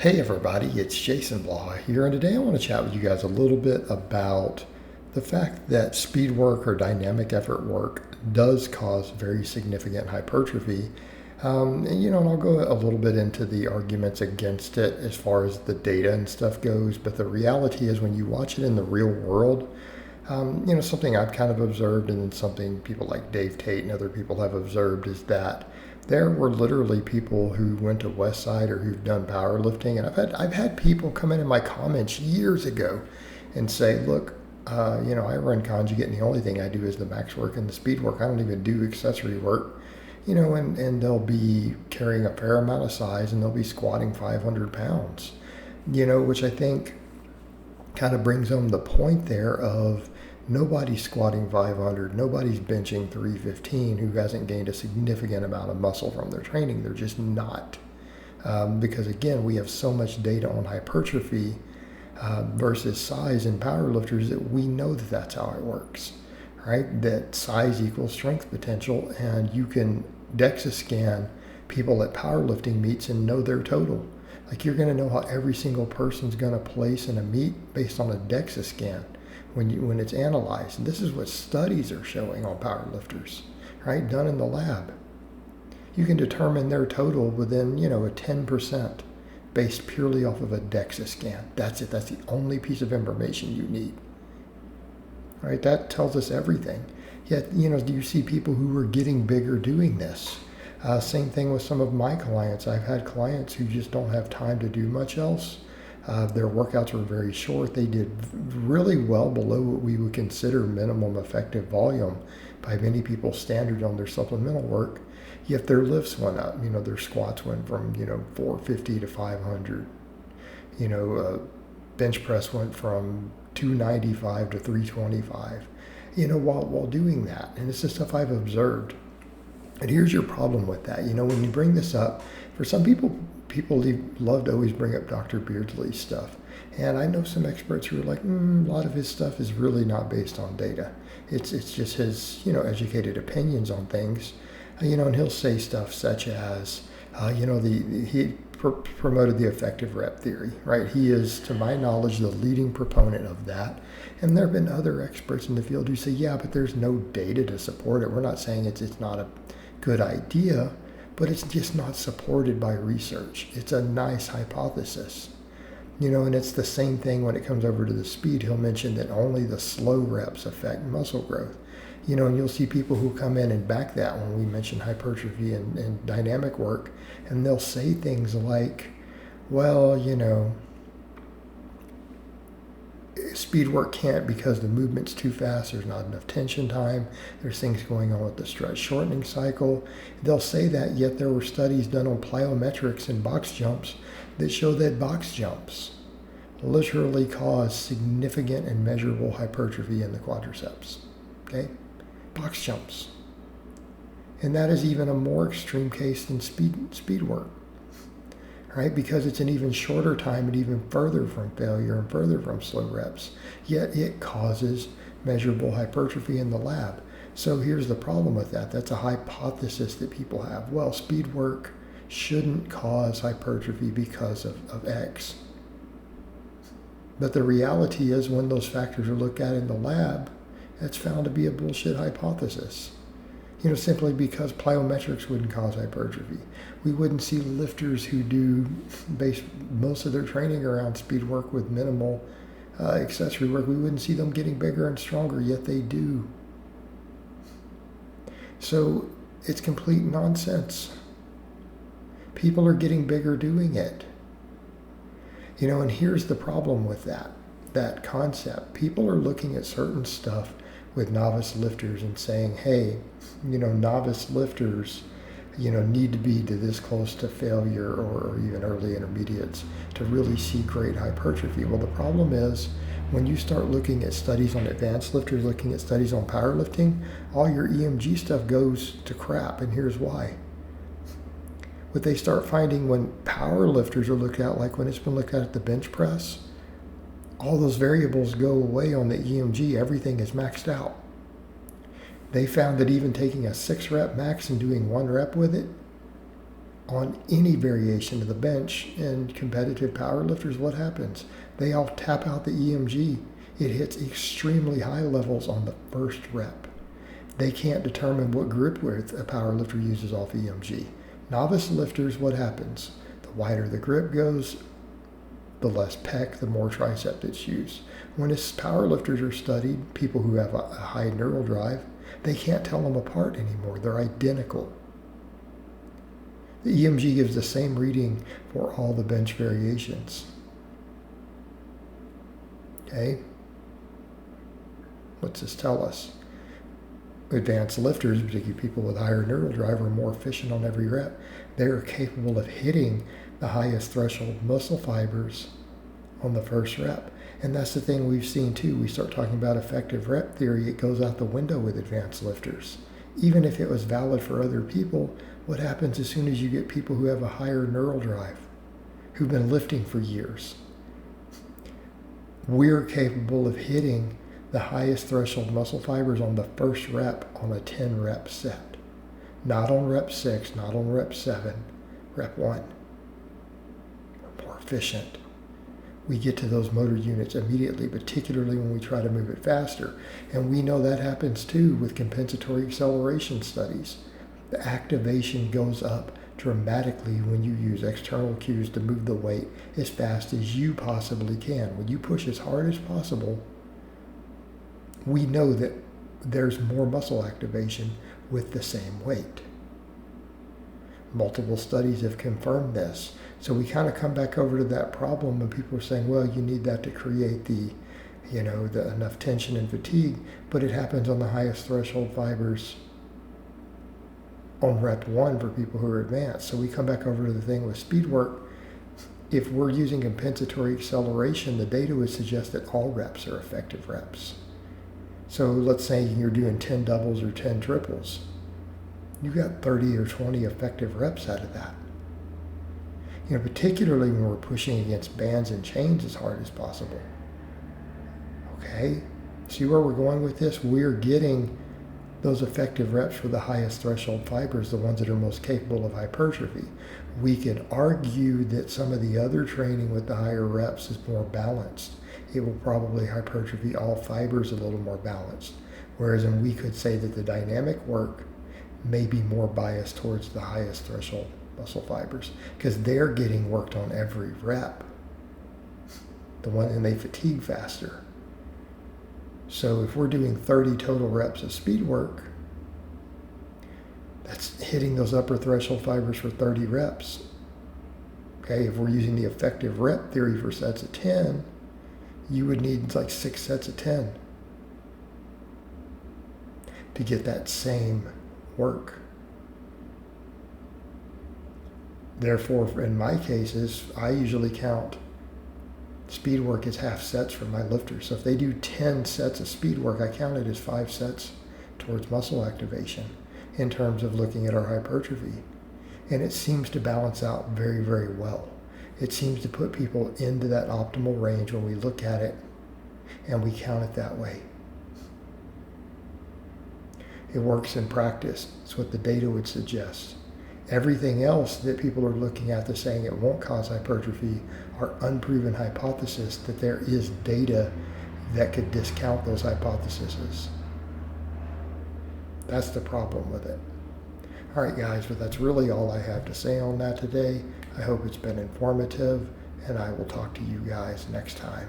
Hey everybody, it's Jason Blaha here, and today I want to chat with you guys a little bit about the fact that speed work or dynamic effort work does cause very significant hypertrophy. And I'll go a little bit into the arguments against it as far as the data and stuff goes, but the reality is when you watch it in the real world, something I've kind of observed and something people like Dave Tate and other people have observed is that there were literally people who went to Westside or who've done powerlifting, and I've had people come in my comments years ago and say, look, I run conjugate, and the only thing I do is the max work and the speed work. I don't even do accessory work, and they'll be carrying a fair amount of size and they'll be squatting 500 pounds, which I think kind of brings home the point there of nobody's squatting 500, nobody's benching 315 who hasn't gained a significant amount of muscle from their training. They're just not. Because again, we have so much data on hypertrophy versus size in powerlifters that we know that that's how it works, right? That size equals strength potential, and you can DEXA scan people at powerlifting meets and know their total. Like, you're going to know how every single person's going to place in a meet based on a DEXA scan when it's analyzed. And this is what studies are showing on powerlifters, right? Done in the lab. You can determine their total within, a 10% based purely off of a DEXA scan. That's it. That's the only piece of information you need, right? That tells us everything. Yet, do you see people who are getting bigger doing this? Same thing with some of my clients. I've had clients who just don't have time to do much else. Their workouts were very short. They did really well below what we would consider minimum effective volume by many people's standard on their supplemental work. Yet their lifts went up. Their squats went from 450 to 500. Bench press went from 295 to 325. While doing that, and it's the stuff I've observed. And here's your problem with that. When you bring this up, for some people love to always bring up Dr. Beardsley's stuff. And I know some experts who are like, a lot of his stuff is really not based on data. It's just his, educated opinions on things. And he'll say stuff such as, he promoted the effective rep theory, right? He is, to my knowledge, the leading proponent of that. And there have been other experts in the field who say, yeah, but there's no data to support it. We're not saying it's not a good idea, but it's just not supported by research. It's a nice hypothesis. And it's the same thing when it comes over to the speed. He'll mention that only the slow reps affect muscle growth. And you'll see people who come in and back that when we mention hypertrophy and dynamic work, and they'll say things like, well, speed work can't because the movement's too fast, there's not enough tension time, there's things going on with the stress shortening cycle. They'll say that, yet there were studies done on plyometrics and box jumps that show that box jumps literally cause significant and measurable hypertrophy in the quadriceps. Okay? Box jumps. And that is even a more extreme case than speed work, right? Because it's an even shorter time and even further from failure and further from slow reps. Yet it causes measurable hypertrophy in the lab. So here's the problem with that. That's a hypothesis that people have. Well, speed work shouldn't cause hypertrophy because of X. But the reality is, when those factors are looked at in the lab, that's found to be a bullshit hypothesis. Simply because plyometrics wouldn't cause hypertrophy. We wouldn't see lifters who do base most of their training around speed work with minimal accessory work. We wouldn't see them getting bigger and stronger, yet they do. So it's complete nonsense. People are getting bigger doing it. And here's the problem with that concept. People are looking at certain stuff with novice lifters and saying, hey, novice lifters, need to be to this close to failure or even early intermediates to really see great hypertrophy. Well, the problem is, when you start looking at studies on advanced lifters, looking at studies on powerlifting, all your EMG stuff goes to crap, and here's why. What they start finding when power lifters are looked at, like when it's been looked at the bench press, all those variables go away on the EMG. Everything is maxed out. They found that even taking a 6 rep max and doing 1 rep with it, on any variation of the bench. And competitive powerlifters, what happens? They all tap out the EMG. It hits extremely high levels on the first rep. They can't determine what grip width a powerlifter uses off EMG. Novice lifters, what happens? The wider the grip goes, the less pec, the more tricep it's used. When powerlifters are studied, people who have a high neural drive, they can't tell them apart anymore. They're identical. The EMG gives the same reading for all the bench variations. Okay? What's this tell us? Advanced lifters, particularly people with higher neural drive, are more efficient on every rep. They are capable of hitting the highest threshold muscle fibers on the first rep. And that's the thing we've seen too. We start talking about effective rep theory, it goes out the window with advanced lifters. Even if it was valid for other people, what happens as soon as you get people who have a higher neural drive, who've been lifting for years? We're capable of hitting the highest threshold muscle fibers on the first rep on a 10 rep set. Not on rep 6, not on rep 7, rep 1. We're more efficient. We get to those motor units immediately, particularly when we try to move it faster. And we know that happens too with compensatory acceleration studies. The activation goes up dramatically when you use external cues to move the weight as fast as you possibly can. When you push as hard as possible, we know that there's more muscle activation with the same weight. Multiple studies have confirmed this. So we kind of come back over to that problem when people are saying, well, you need that to create the enough tension and fatigue, but it happens on the highest threshold fibers on rep 1 for people who are advanced. So we come back over to the thing with speed work. If we're using compensatory acceleration, the data would suggest that all reps are effective reps. So let's say you're doing 10 doubles or 10 triples. You got 30 or 20 effective reps out of that. Particularly when we're pushing against bands and chains as hard as possible. Okay? See where we're going with this? We're getting those effective reps for the highest threshold fibers, the ones that are most capable of hypertrophy. We could argue that some of the other training with the higher reps is more balanced. It will probably hypertrophy all fibers a little more balanced. Whereas we could say that the dynamic work may be more biased towards the highest threshold muscle fibers because they're getting worked on every rep. And they fatigue faster. So if we're doing 30 total reps of speed work, that's hitting those upper threshold fibers for 30 reps. Okay, if we're using the effective rep theory for sets of 10, you would need like 6 sets of 10 to get that same work. Therefore, in my cases, I usually count speed work as half sets for my lifters. So if they do 10 sets of speed work, I count it as 5 sets towards muscle activation in terms of looking at our hypertrophy. And it seems to balance out very, very well. It seems to put people into that optimal range when we look at it and we count it that way. It works in practice. It's what the data would suggest. Everything else that people are looking at that's saying it won't cause hypertrophy are unproven hypotheses that there is data that could discount those hypotheses. That's the problem with it. All right, guys, but that's really all I have to say on that today. I hope it's been informative, and I will talk to you guys next time.